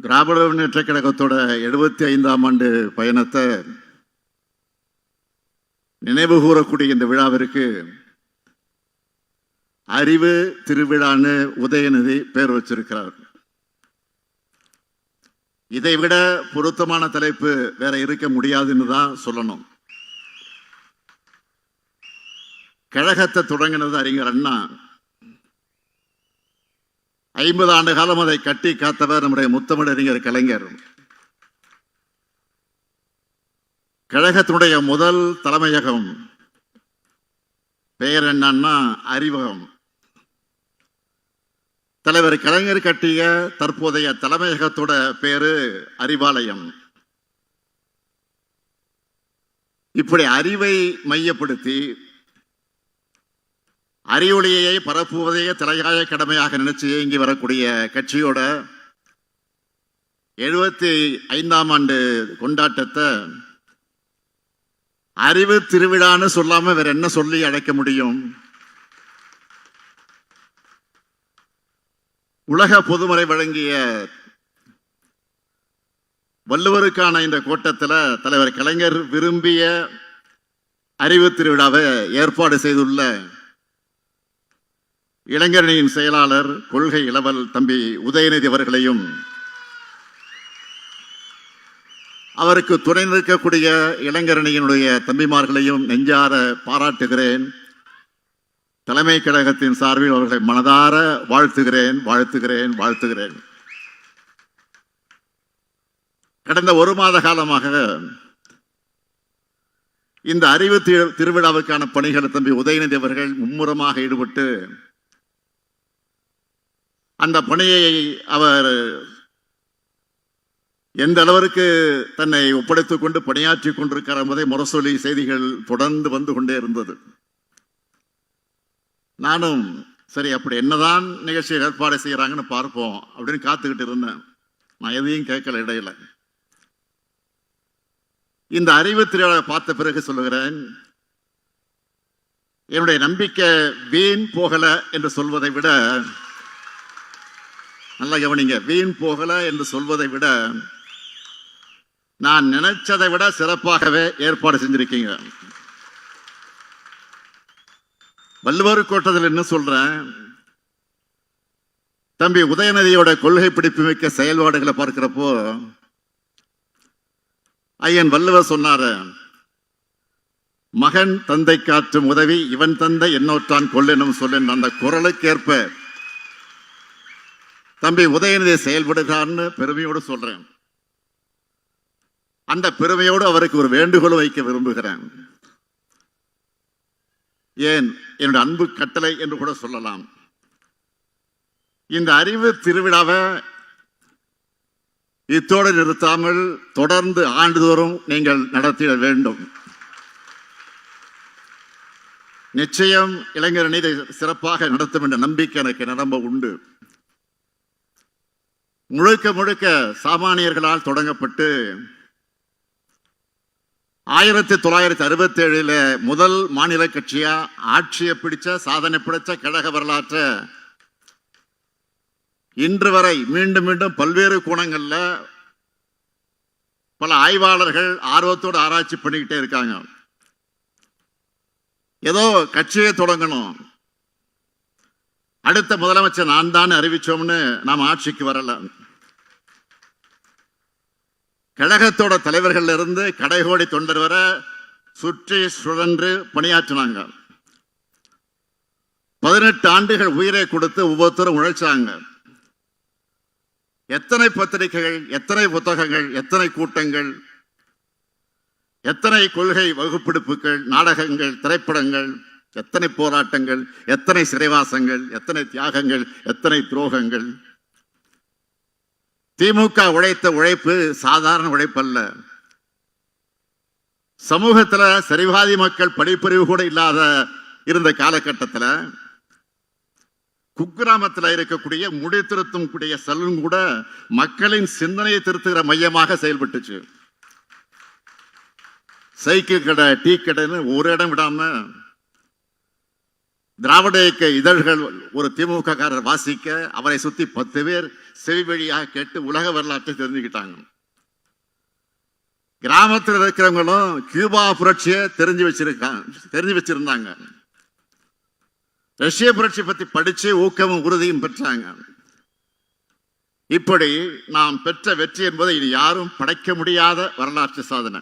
திராவிட முன்னேற்ற கழகத்தோட 75ஆம் ஆண்டு பயணத்தை நினைவு கூறக்கூடிய இந்த விழாவிற்கு அறிவு திருவிழான்னு உதயநிதி பேர் வச்சிருக்கிறார். இதைவிட பொருத்தமான தலைப்பு வேற இருக்க முடியாதுன்னு தான் சொல்லணும். கழகத்தை தொடங்கினது அறிஞர் அண்ணா. 50 ஆண்டு காலம் அதை கட்டி காத்தவர் நம்முடைய முத்தமிழறிஞர் கலைஞர். கழகத்தினுடைய முதல் தலைமையகம் பெயர் என்னன்னா அறிவகம். தலைவர் கலைஞர் கட்டிய தற்போதைய தலைமையகத்தோட பேரு அறிவாலயம். இப்படி அறிவை மையப்படுத்தி அறிவொளியை பரப்புவதையே தலையாய கடமையாக நினைச்சு இயங்கி வரக்கூடிய கட்சியோட 75ஆம் ஆண்டு கொண்டாட்டத்தை அறிவு திருவிழான்னு சொல்லாம வேற என்ன சொல்லி அழைக்க முடியும்? உலக பொதுமறை வழங்கிய வள்ளுவருக்கான இந்த கூட்டத்தில் தலைவர் கலைஞர் விரும்பிய அறிவு திருவிழாவை ஏற்பாடு செய்துள்ள இளைஞரணியின் செயலாளர் கொள்கை இளவல் தம்பி உதயநிதி அவர்களையும் அவருக்கு துணை நிற்கக்கூடிய இளைஞரணியினுடைய தம்பிமார்களையும் நெஞ்சார பாராட்டுகிறேன். தலைமை கழகத்தின் சார்பில் அவர்களை மனதார வாழ்த்துகிறேன் வாழ்த்துகிறேன் வாழ்த்துகிறேன். கடந்த 1 மாத காலமாக இந்த அறிவு திருவிழாவுக்கான பணிகள் தம்பி உதயநிதி அவர்கள் மும்முரமாக ஈடுபட்டு அந்த பணியை அவர் எந்த அளவிற்கு தன்னை ஒப்படைத்துக் கொண்டு பணியாற்றிக் கொண்டிருக்கிறார் என்பதை முரசொலி செய்திகள் தொடர்ந்து வந்து கொண்டே இருந்தது. நானும் சரி அப்படி என்னதான் நிகழ்ச்சி ஏற்பாடு செய்யறாங்கன்னு பார்ப்போம் அப்படின்னு காத்துக்கிட்டு இருந்தேன். நான் எதையும் கேட்கல. இடையில இந்த அறிவு திருவிழா பார்த்த பிறகு சொல்லுகிறேன், என்னுடைய நம்பிக்கை வீண் போகல என்று சொல்வதை விட, நல்லா கவனிங்க, வீண் போகல என்று சொல்வதை விட நான் நினைச்சதை விட சிறப்பாகவே ஏற்பாடு செஞ்சிருக்கீங்க. வள்ளுவர் கோட்டத்தில் என்ன சொல்றேன், தம்பி உதயநிதியோட கொள்கை பிடிப்பு மிக்க செயல்பாடுகளை பார்க்கிறப்போ ஐயன் வள்ளுவர் சொன்னாரு, மகன் தந்தை காற்றும் உதவி இவன் தந்தை என்னோற்றான் கொள்ளெனும் சொல்ல. அந்த குரலுக்கேற்ப தம்பி உதயநிதி செயல்படுகிறான்னு பெருமையோடு சொல்றேன். அந்த பெருமையோடு அவருக்கு ஒரு வேண்டுகோள் வைக்க விரும்புகிறேன். ஏன் என்னுடைய அன்பு கட்டளை என்று கூட சொல்லலாம். இந்த அறிவு திருவிழாவை இத்தோடு நிறுத்தாமல் தொடர்ந்து ஆண்டுதோறும் நீங்கள் நடத்திட வேண்டும். நிச்சயம் இளைஞரணி இதை சிறப்பாக நடத்தும் என்ற நம்பிக்கை எனக்கு நிரம்ப உண்டு. முழுக்க முழுக்க சாமானியர்களால் தொடங்கப்பட்டு 1967 முதல் மாநில கட்சியா ஆட்சியை பிடிச்ச சாதனை பிடிச்ச கழக வரலாற்றை இன்று வரை மீண்டும் மீண்டும் பல்வேறு கோணங்கள்ல பல ஆய்வாளர்கள் ஆர்வத்தோடு ஆராய்ச்சி பண்ணிக்கிட்டே இருக்காங்க. ஏதோ கட்சியை தொடங்கணும், அடுத்த முதலமைச்சர் நான் தான் அறிவிச்சோம்னு நாம் ஆட்சிக்கு வரல. கழகத்தோட தலைவர்கள் இருந்து கடைகோடி தொண்டர் வர சுற்றி சுழன்று பணியாற்றினாங்க. 18 ஆண்டுகள் உயிரை கொடுத்து ஒவ்வொருத்தரும் உழைச்சாங்க. எத்தனை பத்திரிகைகள், எத்தனை புத்தகங்கள், எத்தனை கூட்டங்கள், எத்தனை கொள்கை வகுப்பெடுப்புகள், நாடகங்கள், திரைப்படங்கள், எத்தனை போராட்டங்கள், எத்தனை சிறைவாசங்கள், எத்தனை தியாகங்கள், எத்தனை துரோகங்கள். திமுக உழைத்த உழைப்பு சாதாரண உழைப்பல்ல. சமூகத்தில் சரிவாதி மக்கள் படிப்பறிவு கூட இல்லாத இருந்த காலகட்டத்தில் குக்கிராமத்தில் இருக்கக்கூடிய முடி திருத்தும் கூடிய செல்லும் கூட மக்களின் சிந்தனையை திருத்துகிற மையமாக செயல்பட்டுச்சு. சைக்கிள் கடை, டீ கடைன்னு ஒரு இடம் விடாம திராவிட இயக்க இதழ்கள் ஒரு திமுக காரர் வாசிக்க அவரை சுத்தி 10 பேர் செவி வழியாக கேட்டு உலக வரலாற்றை தெரிஞ்சுக்கிட்டாங்க. கிராமத்தில் இருக்கிறவங்களும் கியூபா புரட்சியை தெரிஞ்சு வச்சிருந்தாங்க. ரஷ்ய புரட்சி பத்தி படிச்சு ஊக்கமும் உறுதியும் பெற்றாங்க. இப்படி நாம் பெற்ற வெற்றி என்பதை இனி யாரும் படைக்க முடியாத வரலாற்று சாதனை.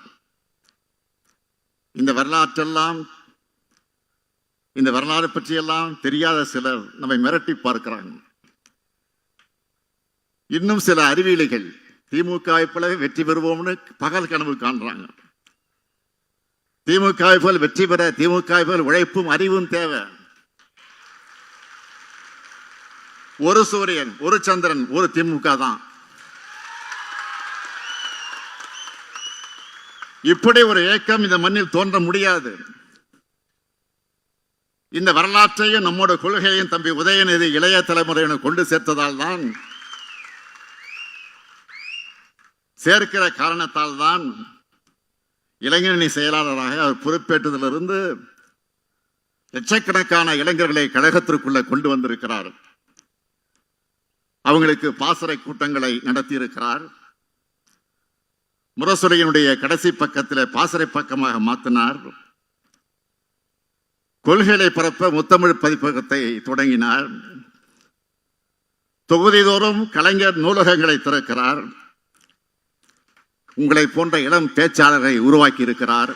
இந்த வரலாறு பற்றியெல்லாம் தெரியாத சிலர் நம்மை மிரட்டி பார்க்கிறாங்க. இன்னும் சில அறிவியலிகள் திமுக போல வெற்றி பெறுவோம்னு பகல் கனவு காண்றாங்க. திமுக போல் வெற்றி பெற திமுக போல் உழைப்பும் அறிவும் தேவை. ஒரு சூரியன், ஒரு சந்திரன், ஒரு திமுக தான். இப்படி ஒரு இயக்கம் இந்த மண்ணில் தோன்ற முடியாது. இந்த வரலாற்றையும் நம்மோட கொள்கையையும் தம்பி உதயநிதி இளைய தலைமுறையினர் கொண்டு சேர்த்ததால் தான், சேர்க்கிற காரணத்தால் தான் இளைஞரணி செயலாளராக அவர் பொறுப்பேற்றதிலிருந்து லட்சக்கணக்கான இளைஞர்களை கழகத்திற்குள்ள கொண்டு வந்திருக்கிறார். அவங்களுக்கு பாசறை கூட்டங்களை நடத்தியிருக்கிறார். முரசொலியினுடைய கடைசி பக்கத்தில் பாசறை பக்கமாக மாற்றினார். கொள்கைகளை பரப்ப முத்தமிழ் பதிப்பகத்தை தொடங்கினார். தொகுதிதோறும் கலைஞர் நூலகங்களை திறக்கிறார். உங்களை போன்ற இளம் பேச்சாளரை உருவாக்கி இருக்கிறார்.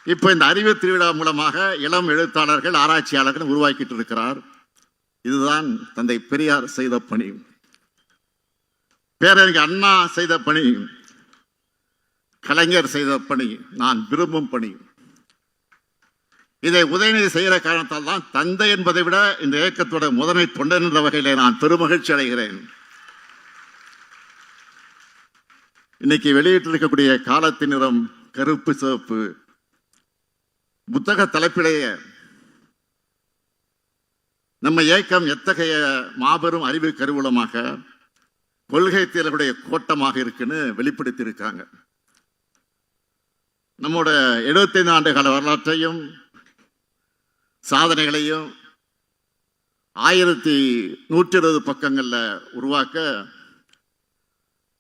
இப்ப இந்த அறிவு திருவிழா மூலமாக இளம் எழுத்தாளர்கள், ஆராய்ச்சியாளர்கள் உருவாக்கிட்டு இருக்கிறார். இதுதான் தந்தை பெரியார் செய்த பணி, பேரறிஞர் அண்ணா செய்த பணி, கலைஞர் செய்த பணி, நான் விரும்பும் பணி. இதை உதயநிதி செய்கிற காரணத்தால் தான் தந்தை என்பதை விட இந்த இயக்கத்தோட முதன்மை தொண்டன் என்ற வகையிலே நான் பெருமகிழ்ச்சி அடைகிறேன். இன்னைக்கு வெளியிட்டிருக்கக்கூடிய காலத்தின் நிறம் கருப்பு சிவப்பு புத்தக தலைப்பிலேயே நம்ம இயக்கம் எத்தகைய மாபெரும் அறிவு கருவூலமாக, கொள்கை தேர்வுடைய கோட்டமாக இருக்குன்னு வெளிப்படுத்தி இருக்காங்க. நம்மோட 75 ஆண்டு கால வரலாற்றையும் சாதனைகளையும் 1120 பக்கங்கள்ல உருவாக்க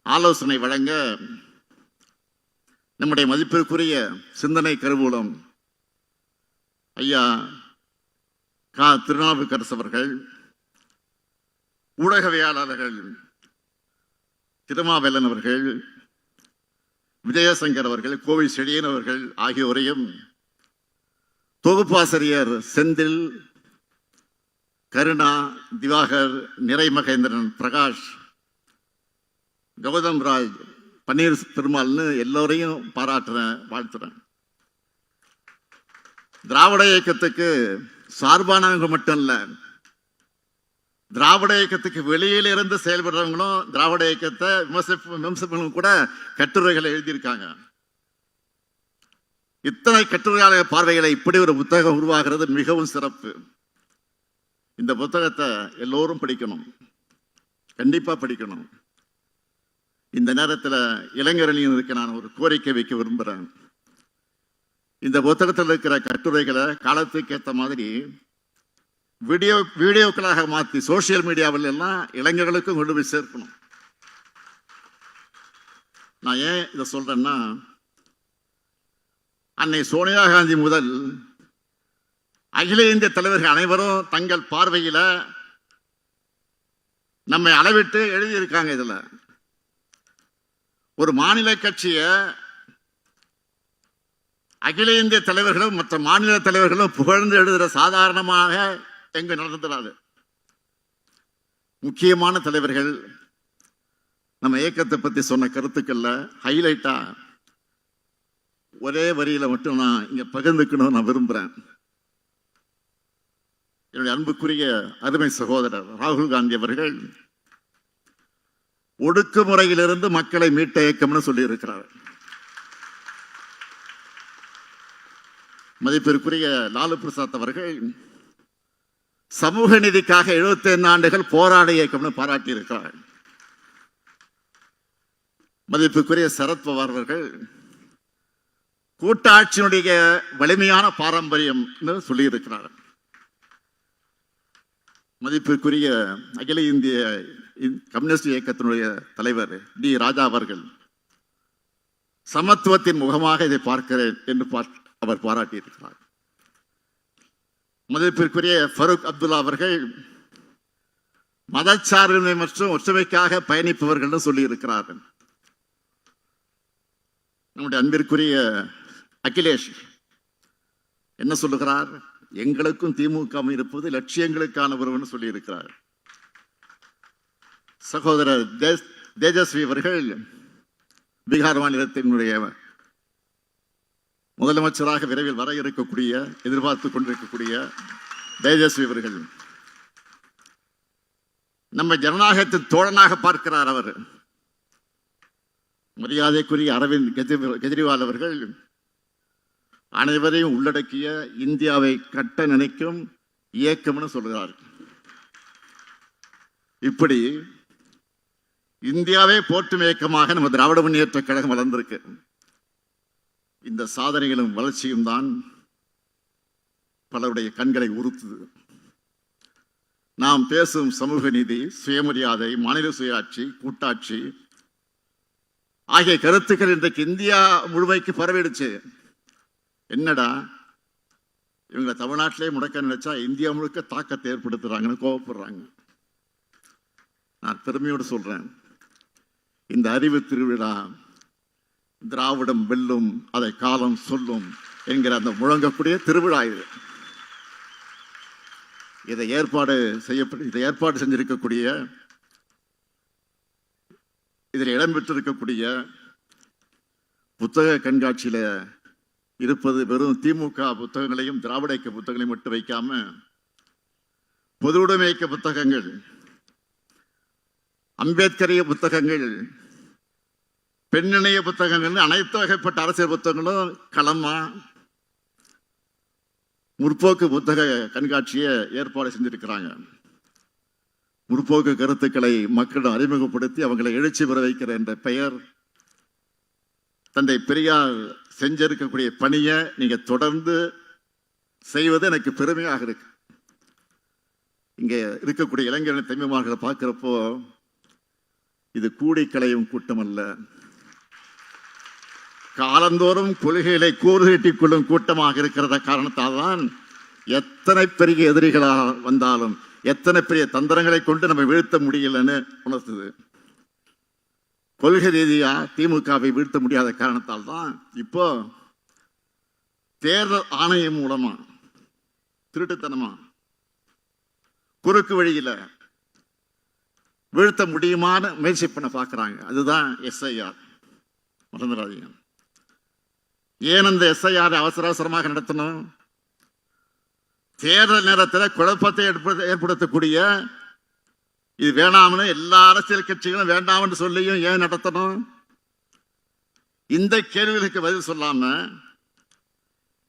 ஆலோசனை வழங்க நம்முடைய மதிப்பிற்குரிய சிந்தனை கருவூலம் ஐயா கா. திருநாவுக்கரசு அவர்கள், ஊடகவியலாளர்கள் திருமாவேலன் அவர்கள், விஜயசங்கர் அவர்கள், கோவை செழியன் அவர்கள் ஆகியோரையும், தொகுப்பாசிரியர் செந்தில், கருணா, திவாகர், நிறைமகேந்திரன், பிரகாஷ், கௌதம் ராஜ், பன்னீர் பெருமாள்னு எல்லோரையும் பாராட்டுறேன், வாழ்த்துறேன். திராவிட இயக்கத்துக்கு சார்பானவங்க மட்டும் இல்ல, திராவிட இயக்கத்துக்கு வெளியில இருந்து செயல்படுறவங்களும் திராவிட இயக்கத்தை விமர்சிப்பவங்களும் கூட கட்டுரைகளை எழுதியிருக்காங்க. இத்தனை கட்டுரையாளர் பார்வைகளை இப்படி ஒரு புத்தகம் உருவாகிறது மிகவும் சிறப்பு. இந்த புத்தகத்தை எல்லோரும் படிக்கணும், கண்டிப்பா படிக்கணும். இந்த நேரத்தில் இளைஞரணியும் இருக்க நான் ஒரு கோரிக்கை வைக்க விரும்புகிறேன். இந்த புத்தகத்தில் இருக்கிற கட்டுரைகளை காலத்துக்கு ஏற்ற மாதிரி வீடியோக்களாக மாற்றி சோசியல் மீடியாவில் எல்லாம் இளைஞர்களுக்கும் கொண்டு போய் சேர்க்கணும். நான் ஏன் இதை சொல்றேன்னா, அன்னை சோனியா காந்தி முதல் அகில இந்திய தலைவர்கள் அனைவரும் தங்கள் பார்வையில நம்மை அளவிட்டு எழுதியிருக்காங்க. இதுல ஒரு மாநில கட்சியை அகில இந்திய தலைவர்களும் மற்ற மாநில தலைவர்களும் புகழ்ந்து எழுதுகிற சாதாரணமாக எங்க நடந்துடாது. முக்கியமான தலைவர்கள் நம்ம இயக்கத்தை பத்தி சொன்ன கருத்துக்கள்ல ஹைலைட்டா ஒரே வரியில மட்டும் நான் இங்க பகிர்ந்துக்கணும் நான் விரும்புறேன். என்னுடைய அன்புக்குரிய அருமை சகோதரர் ராகுல் காந்தி அவர்கள் ஒடுக்குமுறையிலிருந்து மக்களை மீட்ட இயக்கம்னு சொல்லி இருக்கிறார். மதிப்பிற்குரிய லாலு பிரசாத் அவர்கள் சமூக நீதிக்காக 75 ஆண்டுகள் போராட இயக்கம்னு பாராட்டி இருக்கிறார். மதிப்புக்குரிய சரத்பவார் அவர்கள் கூட்டாட்சியினுடைய வலிமையான பாரம்பரியம் சொல்லியிருக்கிறார். மதிப்பிற்குரிய அகில இந்திய கம்யூனிஸ்ட் இயக்கத்தினுடைய தலைவர் டி ராஜா அவர்கள் சமத்துவத்தின் முகமாக இதை பார்க்கிறேன் என்று அவர் பாராட்டியிருக்கிறார். மதிப்பிற்குரிய ஃபரூக் அப்துல்லா அவர்கள் மதச்சார்பின்மை மற்றும் ஒற்றுமைக்காக பயணிப்பவர்கள் சொல்லியிருக்கிறார்கள். நம்முடைய அன்பிற்குரிய அகிலேஷ் என்ன சொல்லுகிறார்? எங்களுக்கும் திமுக இருப்பது லட்சியங்களுக்கான ஒருவன் சொல்லியிருக்கிறார். சகோதரர் தேஜஸ்வி அவர்கள் பீகார் மாநிலத்தினுடைய முதலமைச்சராக விரைவில் வர இருக்கக்கூடிய எதிர்பார்த்து கொண்டிருக்கக்கூடிய தேஜஸ்வி அவர்கள் நம்ம ஜனநாயகத்தின் தோழனாக பார்க்கிறார். அவர் மரியாதைக்குரிய அரவிந்த் கெஜ்ரிவால் அவர்கள் அனைவரையும் உள்ளடக்கிய இந்தியாவை கட்ட நினைக்கும் இயக்கம்னு சொல்கிறார். இப்படி இந்தியாவே போற்றும் இயக்கமாக நம்ம திராவிட முன்னேற்ற கழகம் வளர்ந்திருக்கு. இந்த சாதனைகளும் வளர்ச்சியும் தான் பலருடைய கண்களை உறுத்துது. நாம் பேசும் சமூக நீதி, சுயமரியாதை, மாநில சுயாட்சி, கூட்டாட்சி ஆகிய கருத்துக்கள் இன்றைக்கு இந்தியா முழுமைக்கு பரவிடுச்சு. என்னடா இவங்க தமிழ்நாட்டிலே முடக்க நினைச்சா இந்தியா முழுக்க தாக்கத்தை ஏற்படுத்துறாங்கன்னு கோபப்படுறாங்க. நான் பெருமையோடு சொல்றேன், இந்த அறிவு திருவிழா திராவிடம் வெல்லும், அதை காலம் சொல்லும் என்கிற அந்த முழங்கக்கூடிய திருவிழா இது. இதை ஏற்பாடு செஞ்சிருக்கக்கூடிய, இதில் இடம்பெற்றிருக்கக்கூடிய புத்தக கண்காட்சியில இருப்பது வெறும் திமுக புத்தகங்களையும் திராவிட இயக்க புத்தகங்களையும் மட்டும் வைக்காம பொதுவுடைமை இயக்க புத்தகங்கள், அம்பேத்கரிய புத்தகங்கள், பெண்ணிணைய புத்தகங்கள், அனைத்து வகைப்பட்ட அரசியல் புத்தகங்களும் களமா முற்போக்கு புத்தக கண்காட்சியை ஏற்பாடு செஞ்சிருக்கிறாங்க. முற்போக்கு கருத்துக்களை மக்களிடம் அறிமுகப்படுத்தி அவங்களை எழுச்சி பெற வைக்கிற என்ற பெயர் தந்தை பெரியார் செஞ்சிருக்கக்கூடிய பணியை நீங்க தொடர்ந்து செய்வது எனக்கு பெருமையாக இருக்கு. இங்க இருக்கக்கூடிய இளைஞர்கள் தம்பிமார்களை பார்க்கிறப்போ இது கூடி களையும் கூட்டம் அல்ல, காலந்தோறும் கொள்கைகளை கூறுகட்டிக் கொள்ளும் கூட்டமாக இருக்கிறத காரணத்தால் தான் எத்தனை பெரிய எதிரிகளாக வந்தாலும் எத்தனை பெரிய தந்திரங்களை கொண்டு நம்ம வீழ்த்த முடியலன்னு உணர்த்துது. கொள்கை ரீதியா திமுகவை வீழ்த்த முடியாத காரணத்தால் தான் இப்போ தேர்தல் ஆணையம் மூலமா திருட்டுத்தனமா குறுக்கு வழியில வீழ்த்த முடியுமான முயற்சி பண்ண பார்க்கிறாங்க. அதுதான் எஸ்ஐஆர். மறந்துடாதீங்க. ஏன் அந்த எஸ்ஐஆர் அவசர அவசரமாக நடத்தணும்? தேர்தல் நேரத்தில் குழப்பத்தை ஏற்படுத்தக்கூடிய இது வேணாம்னு எல்லா அரசியல் கட்சிகளும் வேண்டாம்னு சொல்லியும் ஏன் நடத்தணும்? இந்த கேள்விகளுக்கு பதில் சொல்லாம,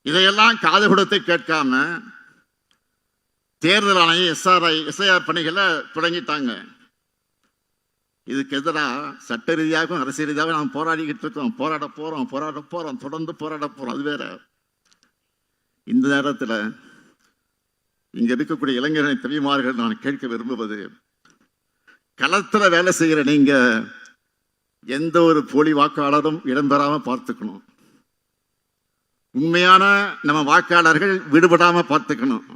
இதையெல்லாம் காது கொடுத்து கேட்காம தேர்தல் ஆணையம் எஸ்ஐஆர் பணிகளை தொடங்கிட்டாங்க. இதுக்கு எதிராக சட்ட ரீதியாகவும் அரசியல் ரீதியாகவும் நாம் போராடிக்கிட்டு இருக்கோம், போராட போறோம், தொடர்ந்து போராட போறோம். அது வேற. இந்த நேரத்தில் இங்க இருக்கக்கூடிய இளைஞர்களை தம்பிமார்கள் நான் கேட்க விரும்புவது, களத்தில் வேலை செய்கிற நீங்க எந்த ஒரு போலி வாக்காளரும் இடம்பெறாம பார்த்துக்கணும். உண்மையான நம்ம வாக்காளர்கள் விடுபடாம பார்த்துக்கணும்.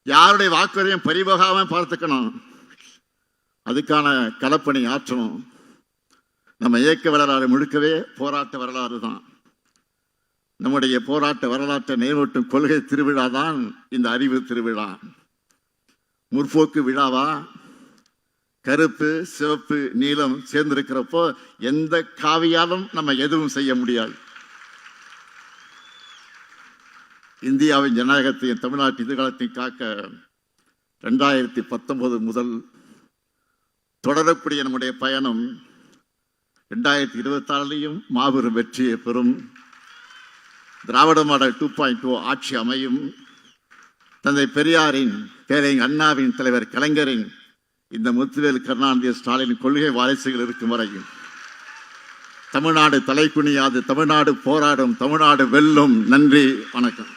யாருடைய வாக்குறையும் பறிபோகாம பார்த்துக்கணும். அதுக்கான களப்பணி ஆற்றணும். நம்ம இயக்க வரலாறு முழுக்கவே போராட்ட வரலாறு தான். நம்முடைய போராட்ட வரலாற்றை நினைவூட்டும் கொள்கை திருவிழா தான் இந்த அறிவு திருவிழா. முற்போக்கு விழாவா? கருப்பு, சிவப்பு, நீலம் சேர்ந்திருக்கிறப்போ எந்த காவியாலும் நம்ம எதுவும் செய்ய முடியாது. இந்தியாவின் ஜனநாயகத்தையும் தமிழ்நாட்டின் எதிர்காலத்தையும் காக்க 2019 முதல் தொடரக்கூடிய நம்முடைய பயணம் 2026 மாபெரும் வெற்றியை பெறும். திராவிட மாடல் 2.0 ஆட்சி அமையும். தந்தை பெரியாரின், பேரறிஞர் அண்ணாவின், தலைவர் கலைஞரின், இந்த முத்துவேல் கருணாநிதி ஸ்டாலின் கொள்கை வாரிசுகள் இருக்கும் வரையும் தமிழ்நாடு தலைக்குனியாது, தமிழ்நாடு போராடும், தமிழ்நாடு வெல்லும். நன்றி, வணக்கம்.